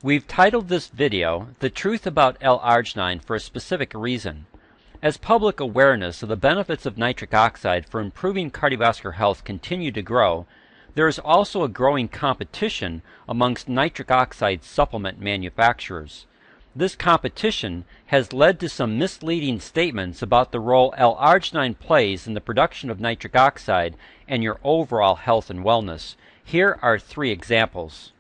We've titled this video, The Truth About L-Arginine, for a specific reason. As public awareness of the benefits of nitric oxide for improving cardiovascular health continue to grow, there is also a growing competition amongst nitric oxide supplement manufacturers. This competition has led to some misleading statements about the role L-arginine plays in the production of nitric oxide and your overall health and wellness. Here are 3 examples.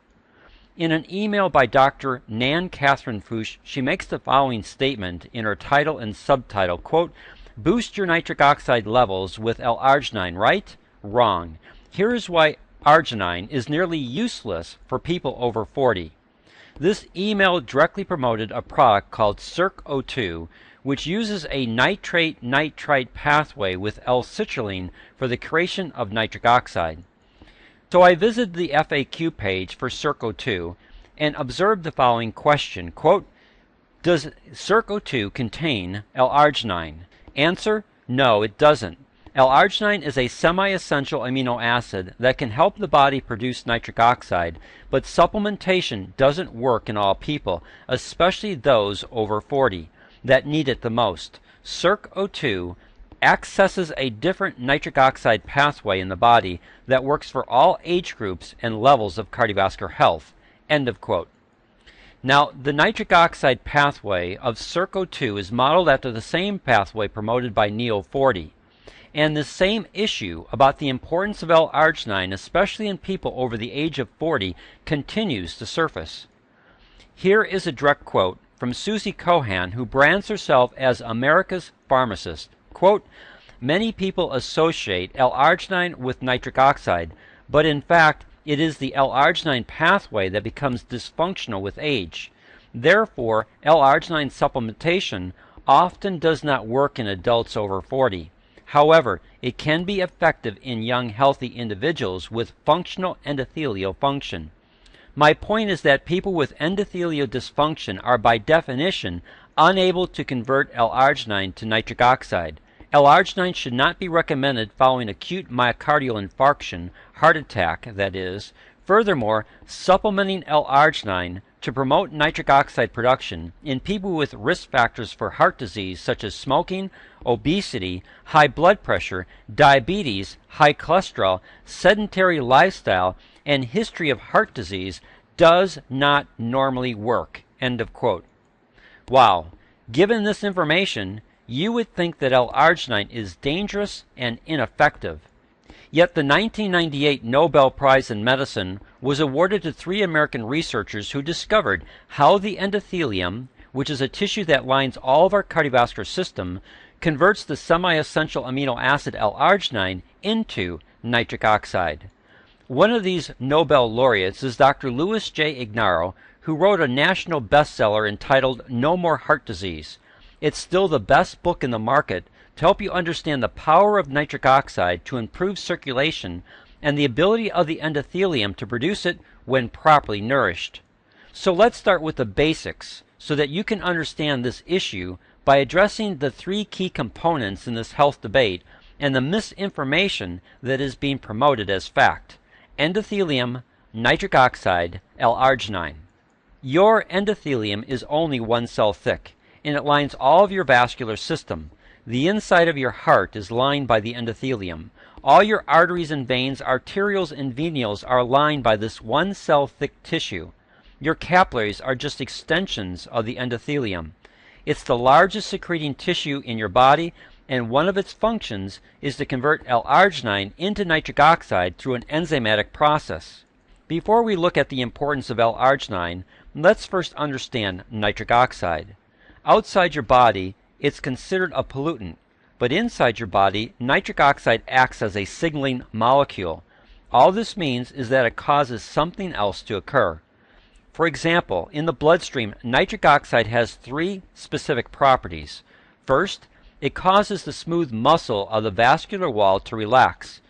In an email by Dr. Nan Catherine Fuchs, she makes the following statement in her title and subtitle, quote, "Boost your nitric oxide levels with L-arginine, right? Wrong. Here is why arginine is nearly useless for people over 40. This email directly promoted a product called CircO2, which uses a nitrate-nitrite pathway with L-citrulline for the creation of nitric oxide. So I visited the FAQ page for CircO2 and observed the following question, quote, "Does CircO2 contain L-arginine?" Answer, no, it doesn't. L-arginine is a semi-essential amino acid that can help the body produce nitric oxide, but supplementation doesn't work in all people, especially those over 40, that need it the most. CircO2 accesses a different nitric oxide pathway in the body that works for all age groups and levels of cardiovascular health. End of quote. Now, the nitric oxide pathway of CircO2 is modeled after the same pathway promoted by Neo40. And the same issue about the importance of L-arginine, especially in people over the age of 40, continues to surface. Here is a direct quote from Susie Cohan, who brands herself as America's pharmacist. Quote, "Many people associate L-arginine with nitric oxide, but in fact it is the L-arginine pathway that becomes dysfunctional with age. Therefore, L-arginine supplementation often does not work in adults over 40. However, it can be effective in young healthy individuals with functional endothelial function. My point is that people with endothelial dysfunction are by definition unable to convert L-arginine to nitric oxide. L-arginine should not be recommended following acute myocardial infarction, heart attack, that is. Furthermore, supplementing L-arginine to promote nitric oxide production in people with risk factors for heart disease such as smoking, obesity, high blood pressure, diabetes, high cholesterol, sedentary lifestyle, and history of heart disease does not normally work." End of quote. Wow. Given this information, you would think that L-arginine is dangerous and ineffective. Yet the 1998 Nobel Prize in Medicine was awarded to 3 American researchers who discovered how the endothelium, which is a tissue that lines all of our cardiovascular system, converts the semi-essential amino acid L-arginine into nitric oxide. One of these Nobel laureates is Dr. Louis J. Ignarro, who wrote a national bestseller entitled No More Heart Disease. It's still the best book in the market to help you understand the power of nitric oxide to improve circulation and the ability of the endothelium to produce it when properly nourished. So let's start with the basics so that you can understand this issue by addressing the 3 key components in this health debate and the misinformation that is being promoted as fact: endothelium, nitric oxide, L-arginine. Your endothelium is only 1 cell thick, and it lines all of your vascular system. The inside of your heart is lined by the endothelium. All your arteries and veins, arterioles and venules are lined by this 1 cell thick tissue. Your capillaries are just extensions of the endothelium. It's the largest secreting tissue in your body, and one of its functions is to convert L-arginine into nitric oxide through an enzymatic process. Before we look at the importance of L-arginine, let's first understand nitric oxide. Outside your body, it's considered a pollutant, but inside your body, nitric oxide acts as a signaling molecule. All this means is that it causes something else to occur. For example, in the bloodstream, nitric oxide has 3 specific properties. First, it causes the smooth muscle of the vascular wall to relax.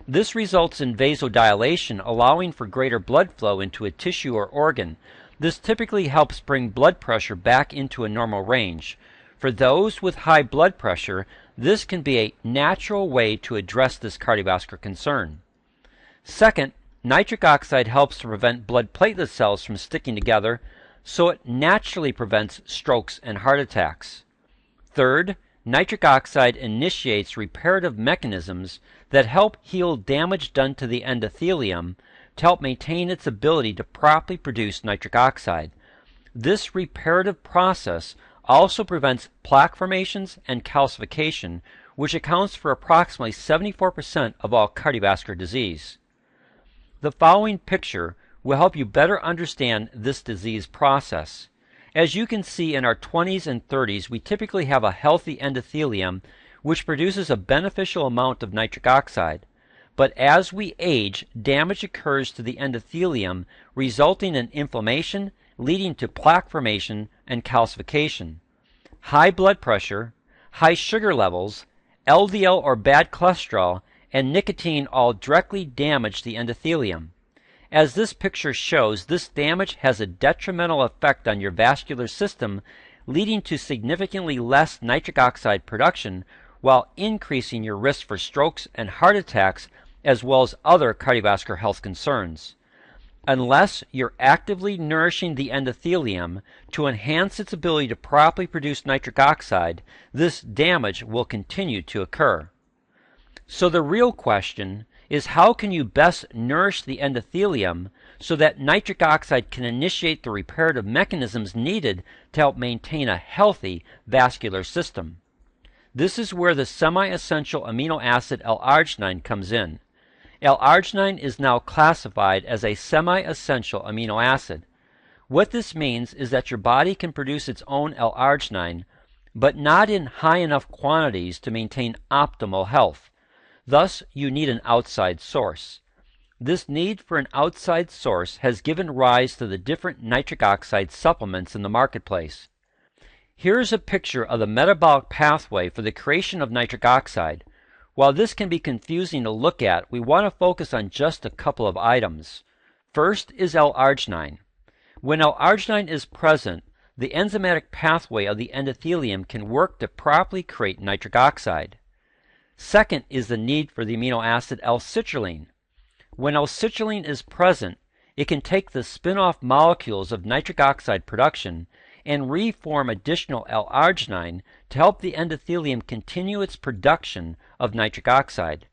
This results in vasodilation, allowing for greater blood flow into a tissue or organ. This typically helps bring blood pressure back into a normal range. For those with high blood pressure, this can be a natural way to address this cardiovascular concern. Second, Nitric oxide helps to prevent blood platelet cells from sticking together, so it naturally prevents strokes and heart attacks. Third, nitric oxide initiates reparative mechanisms that help heal damage done to the endothelium to help maintain its ability to properly produce nitric oxide. This reparative process also prevents plaque formations and calcification, which accounts for approximately 74% of all cardiovascular disease. The following picture will help you better understand this disease process. As you can see, in our 20s and 30s, we typically have a healthy endothelium which produces a beneficial amount of nitric oxide. But as we age, damage occurs to the endothelium, resulting in inflammation, leading to plaque formation and calcification. High blood pressure, high sugar levels, LDL or bad cholesterol, and nicotine all directly damage the endothelium. As this picture shows, this damage has a detrimental effect on your vascular system, leading to significantly less nitric oxide production while increasing your risk for strokes and heart attacks, as well as other cardiovascular health concerns. Unless you're actively nourishing the endothelium to enhance its ability to properly produce nitric oxide, this damage will continue to occur. So the real question is, how can you best nourish the endothelium so that nitric oxide can initiate the reparative mechanisms needed to help maintain a healthy vascular system? This is where the semi-essential amino acid L-arginine comes in. L-arginine is now classified as a semi-essential amino acid. What this means is that your body can produce its own L-arginine, but not in high enough quantities to maintain optimal health. Thus, you need an outside source. This need for an outside source has given rise to the different nitric oxide supplements in the marketplace. Here's a picture of the metabolic pathway for the creation of nitric oxide. While this can be confusing to look at, we want to focus on just a couple of items. First is L-arginine. When L-arginine is present, the enzymatic pathway of the endothelium can work to properly create nitric oxide. Second is the need for the amino acid L-citrulline. When L-citrulline is present, it can take the spin-off molecules of nitric oxide production and reform additional L-arginine to help the endothelium continue its production of nitric oxide.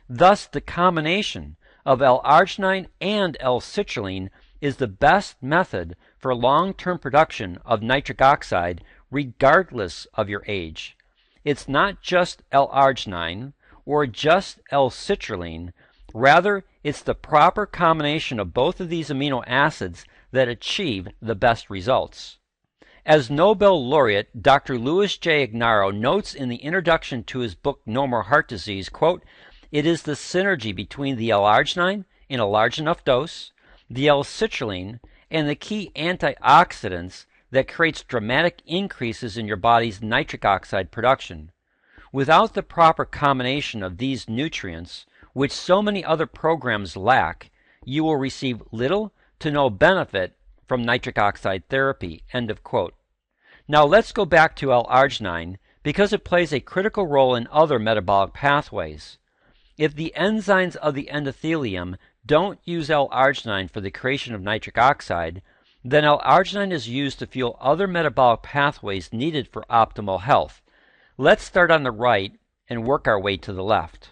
Thus, the combination of L-arginine and L-citrulline is the best method for long-term production of nitric oxide regardless of your age. It's not just L-arginine or just L-citrulline. Rather, it's the proper combination of both of these amino acids that achieve the best results. As Nobel laureate Dr. Louis J. Ignarro notes in the introduction to his book No More Heart Disease, quote, "It is the synergy between the L-arginine in a large enough dose, the L-citrulline, and the key antioxidants that creates dramatic increases in your body's nitric oxide production. Without the proper combination of these nutrients, which so many other programs lack, you will receive little to no benefit from nitric oxide therapy." End of quote. Now let's go back to L-arginine because it plays a critical role in other metabolic pathways. If the enzymes of the endothelium don't use L-arginine for the creation of nitric oxide, then L-arginine is used to fuel other metabolic pathways needed for optimal health. Let's start on the right and work our way to the left.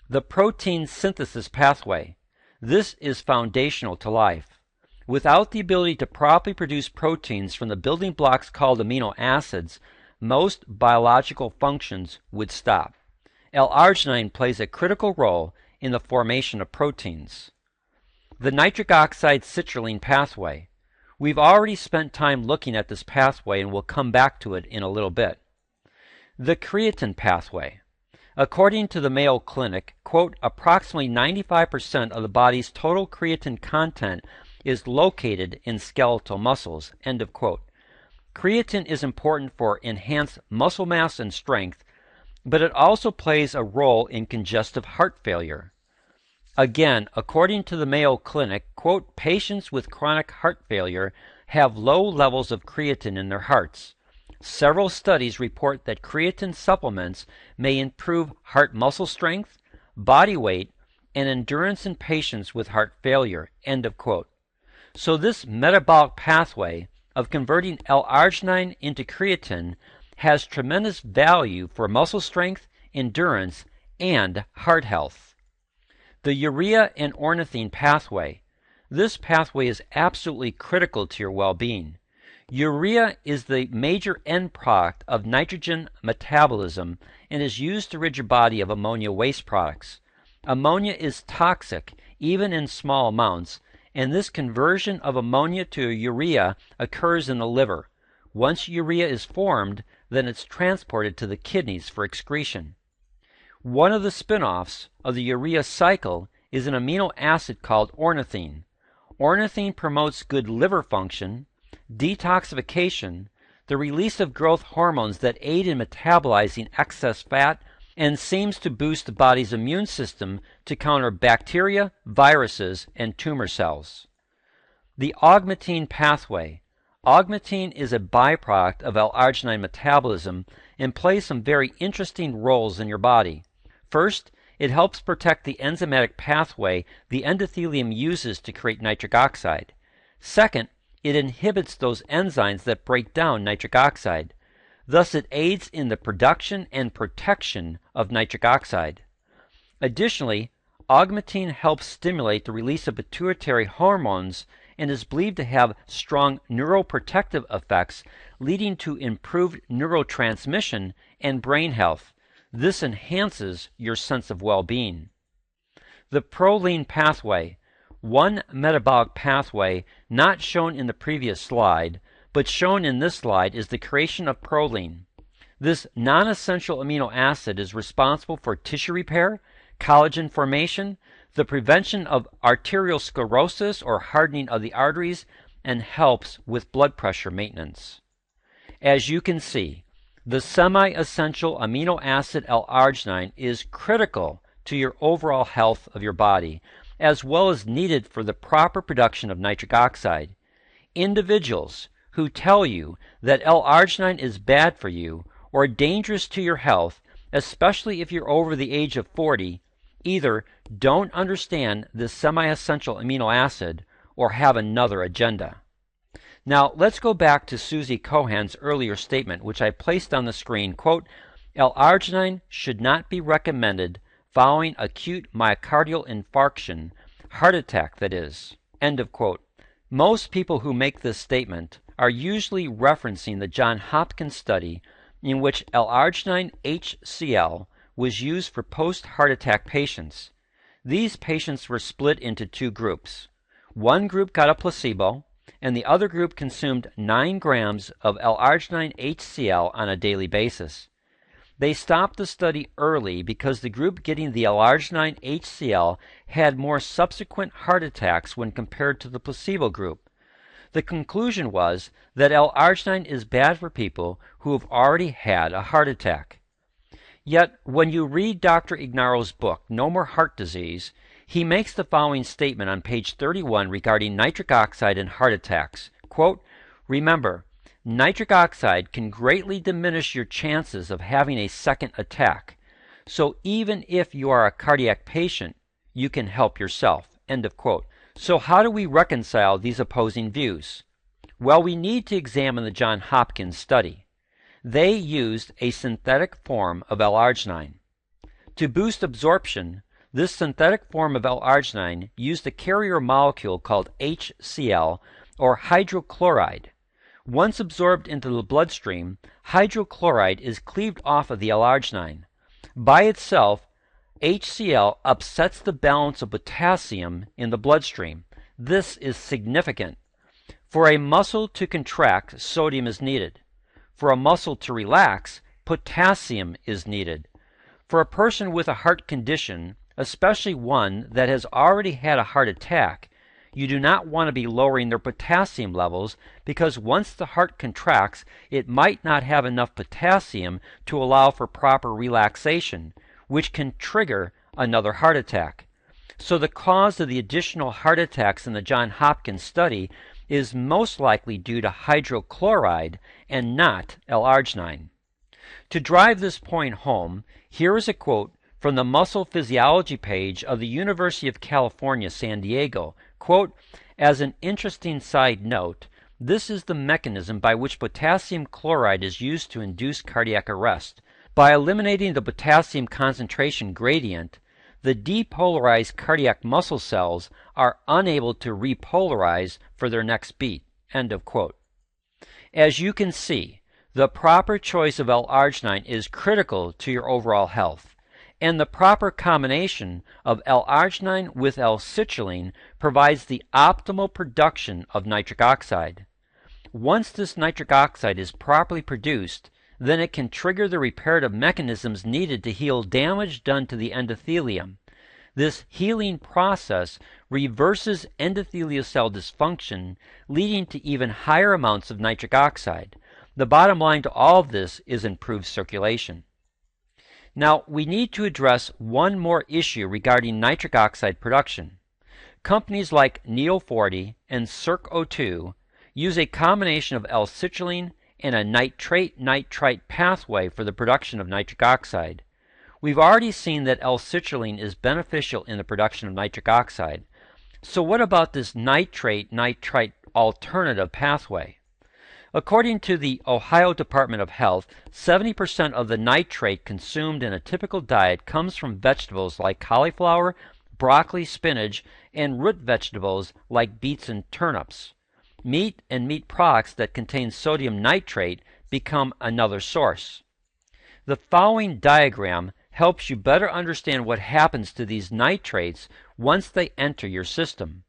The protein synthesis pathway. This is foundational to life. Without the ability to properly produce proteins from the building blocks called amino acids, most biological functions would stop. L-arginine plays a critical role in the formation of proteins. The nitric oxide citrulline pathway. We've already spent time looking at this pathway and we'll come back to it in a little bit. The creatine pathway. According to the Mayo Clinic, quote, approximately 95% of the body's total creatine content is located in skeletal muscles, end of quote. Creatine is important for enhanced muscle mass and strength, but it also plays a role in congestive heart failure. Again, according to the Mayo Clinic, quote, patients with chronic heart failure have low levels of creatine in their hearts. Several studies report that creatine supplements may improve heart muscle strength, body weight, and endurance in patients with heart failure, end of quote. So this metabolic pathway of converting L-arginine into creatine has tremendous value for muscle strength, endurance, and heart health. The Urea and Ornithine Pathway. This pathway is absolutely critical to your well-being. Urea is the major end product of nitrogen metabolism and is used to rid your body of ammonia waste products. Ammonia is toxic, even in small amounts, and this conversion of ammonia to urea occurs in the liver. Once urea is formed, then it's transported to the kidneys for excretion. One of the spin-offs of the urea cycle is an amino acid called ornithine. Ornithine promotes good liver function, detoxification, the release of growth hormones that aid in metabolizing excess fat, and seems to boost the body's immune system to counter bacteria, viruses, and tumor cells. The Agmatine pathway. Agmatine is a byproduct of L-arginine metabolism and plays some very interesting roles in your body. First, it helps protect the enzymatic pathway the endothelium uses to create nitric oxide. Second, it inhibits those enzymes that break down nitric oxide. Thus, it aids in the production and protection of nitric oxide. Additionally, Agmatine helps stimulate the release of pituitary hormones and is believed to have strong neuroprotective effects, leading to improved neurotransmission and brain health. This enhances your sense of well-being. The proline pathway. One metabolic pathway not shown in the previous slide, but shown in this slide, is the creation of proline. This non-essential amino acid is responsible for tissue repair, collagen formation, the prevention of arteriosclerosis or hardening of the arteries, and helps with blood pressure maintenance. As you can see, the semi-essential amino acid L-arginine is critical to your overall health of your body, as well as needed for the proper production of nitric oxide. Individuals who tell you that L-arginine is bad for you or dangerous to your health, especially if you're over the age of 40, either don't understand this semi-essential amino acid or have another agenda. Now, let's go back to Susie Cohan's earlier statement, which I placed on the screen. Quote, L-arginine should not be recommended following acute myocardial infarction, heart attack that is. End of quote. Most people who make this statement are usually referencing the John Hopkins study in which L-arginine HCL was used for post-heart attack patients. These patients were split into two groups. One group got a placebo, and the other group consumed 9 grams of L-arginine HCL on a daily basis. They stopped the study early because the group getting the L-arginine HCL had more subsequent heart attacks when compared to the placebo group. The conclusion was that L-arginine is bad for people who have already had a heart attack. Yet, when you read Dr. Ignaro's book, No More Heart Disease, he makes the following statement on page 31 regarding nitric oxide and heart attacks. Quote, remember, nitric oxide can greatly diminish your chances of having a second attack. So even if you are a cardiac patient, you can help yourself. End of quote. So how do we reconcile these opposing views? Well, we need to examine the John Hopkins study. They used a synthetic form of L-arginine. To boost absorption, this synthetic form of L-arginine used a carrier molecule called HCl, or hydrochloride. Once absorbed into the bloodstream, hydrochloride is cleaved off of the L-arginine. By itself, HCl upsets the balance of potassium in the bloodstream. This is significant. For a muscle to contract, sodium is needed. For a muscle to relax, potassium is needed. For a person with a heart condition, especially one that has already had a heart attack, you do not want to be lowering their potassium levels because once the heart contracts, it might not have enough potassium to allow for proper relaxation, which can trigger another heart attack. So the cause of the additional heart attacks in the John Hopkins study is most likely due to hydrochloride and not L-arginine. To drive this point home, here is a quote from the muscle physiology page of the University of California, San Diego. Quote, as an interesting side note, this is the mechanism by which potassium chloride is used to induce cardiac arrest. By eliminating the potassium concentration gradient, the depolarized cardiac muscle cells are unable to repolarize for their next beat. End of quote. As you can see, the proper choice of L-arginine is critical to your overall health, and the proper combination of L-arginine with L-citrulline provides the optimal production of nitric oxide. Once this nitric oxide is properly produced, then it can trigger the reparative mechanisms needed to heal damage done to the endothelium. This healing process reverses endothelial cell dysfunction, leading to even higher amounts of nitric oxide. The bottom line to all of this is improved circulation. Now, we need to address one more issue regarding nitric oxide production. Companies like Neo40 and Circ-O2 use a combination of L-citrulline and a nitrate-nitrite pathway for the production of nitric oxide. We've already seen that L-citrulline is beneficial in the production of nitric oxide. So what about this nitrate-nitrite alternative pathway? According to the Ohio Department of Health, 70% of the nitrate consumed in a typical diet comes from vegetables like cauliflower, broccoli, spinach, and root vegetables like beets and turnips. Meat and meat products that contain sodium nitrate become another source. The following diagram helps you better understand what happens to these nitrates once they enter your system.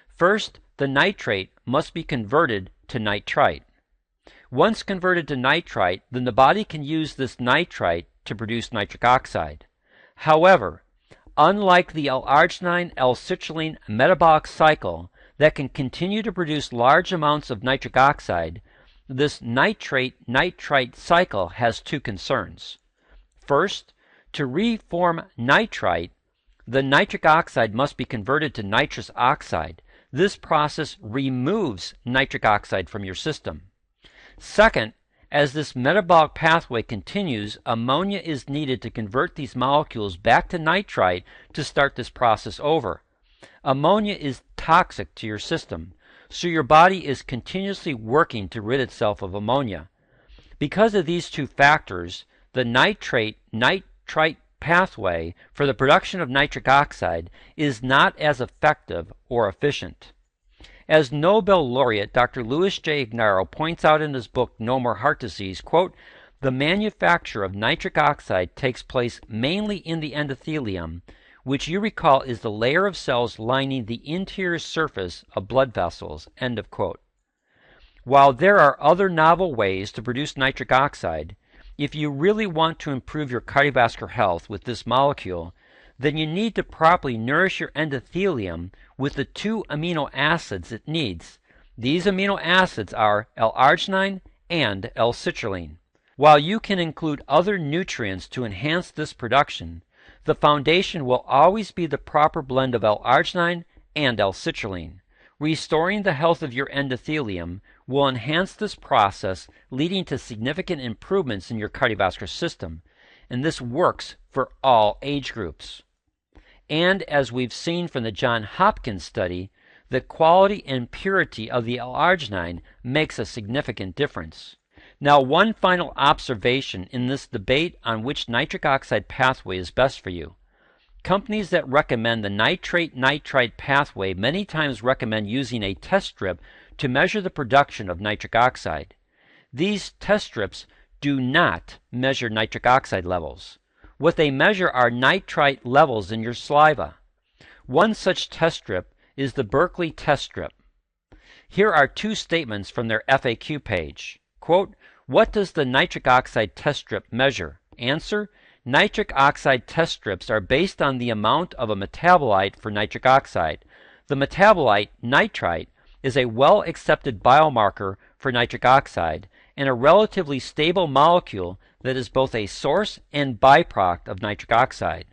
First, the nitrate must be converted to nitrite. Once converted to nitrite, then the body can use this nitrite to produce nitric oxide. However, unlike the L-arginine L-citrulline metabolic cycle that can continue to produce large amounts of nitric oxide, this nitrate-nitrite cycle has two concerns. First, to reform nitrite, the nitric oxide must be converted to nitrous oxide. This process removes nitric oxide from your system. Second, as this metabolic pathway continues, ammonia is needed to convert these molecules back to nitrite to start this process over. Ammonia is toxic to your system, so your body is continuously working to rid itself of ammonia. Because of these two factors, the nitrate-nitrite pathway for the production of nitric oxide is not as effective or efficient. As Nobel laureate Dr. Louis J. Ignarro points out in his book No More Heart Disease, quote, the manufacture of nitric oxide takes place mainly in the endothelium, which you recall is the layer of cells lining the interior surface of blood vessels, end of quote. While there are other novel ways to produce nitric oxide, if you really want to improve your cardiovascular health with this molecule, then you need to properly nourish your endothelium with the two amino acids it needs. These amino acids are L-arginine and L-citrulline. While you can include other nutrients to enhance this production, the foundation will always be the proper blend of L-arginine and L-citrulline. Restoring the health of your endothelium will enhance this process, leading to significant improvements in your cardiovascular system, and this works for all age groups. And as we've seen from the John Hopkins study, the quality and purity of the L-arginine makes a significant difference. Now, one final observation in this debate on which nitric oxide pathway is best for you. Companies that recommend the nitrate-nitrite pathway many times recommend using a test strip to measure the production of nitric oxide. These test strips do not measure nitric oxide levels. What they measure are nitrite levels in your saliva. One such test strip is the Berkeley test strip. Here are two statements from their FAQ page. Quote, what does the nitric oxide test strip measure? Answer, nitric oxide test strips are based on the amount of a metabolite for nitric oxide. The metabolite, nitrite, is a well-accepted biomarker for nitric oxide and a relatively stable molecule that is both a source and byproduct of nitric oxide.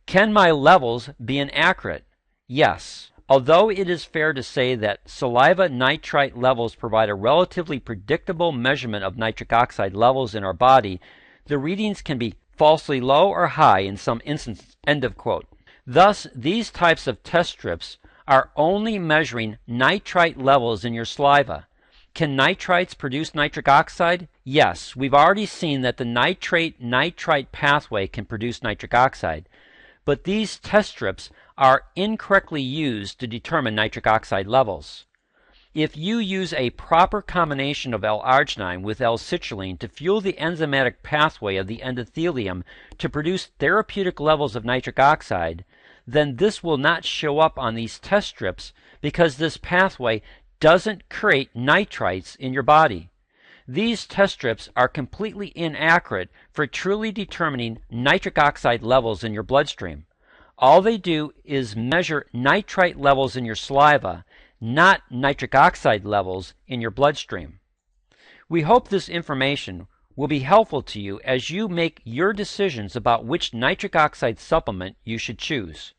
Can my levels be inaccurate? Yes. Although it is fair to say that saliva nitrite levels provide a relatively predictable measurement of nitric oxide levels in our body, the readings can be falsely low or high in some instances, end of quote. Thus, these types of test strips are only measuring nitrite levels in your saliva. Can nitrites produce nitric oxide? Yes, we've already seen that the nitrate-nitrite pathway can produce nitric oxide, but these test strips are incorrectly used to determine nitric oxide levels. If you use a proper combination of L-arginine with L-citrulline to fuel the enzymatic pathway of the endothelium to produce therapeutic levels of nitric oxide, then this will not show up on these test strips because this pathway doesn't create nitrites in your body. These test strips are completely inaccurate for truly determining nitric oxide levels in your bloodstream. All they do is measure nitrite levels in your saliva, not nitric oxide levels in your bloodstream. We hope this information will be helpful to you as you make your decisions about which nitric oxide supplement you should choose.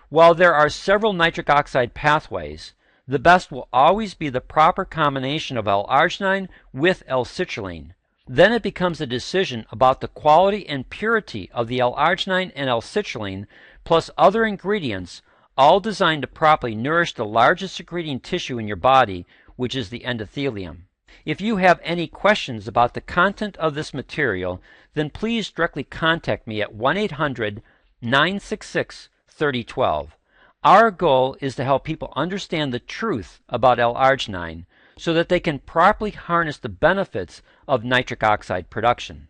While there are several nitric oxide pathways, the best will always be the proper combination of L-arginine with L-citrulline. Then it becomes a decision about the quality and purity of the L-arginine and L-citrulline plus other ingredients, all designed to properly nourish the largest secreting tissue in your body, which is the endothelium. If you have any questions about the content of this material, then please directly contact me at 1-800-966-3012. Our goal is to help people understand the truth about L-arginine so that they can properly harness the benefits of nitric oxide production.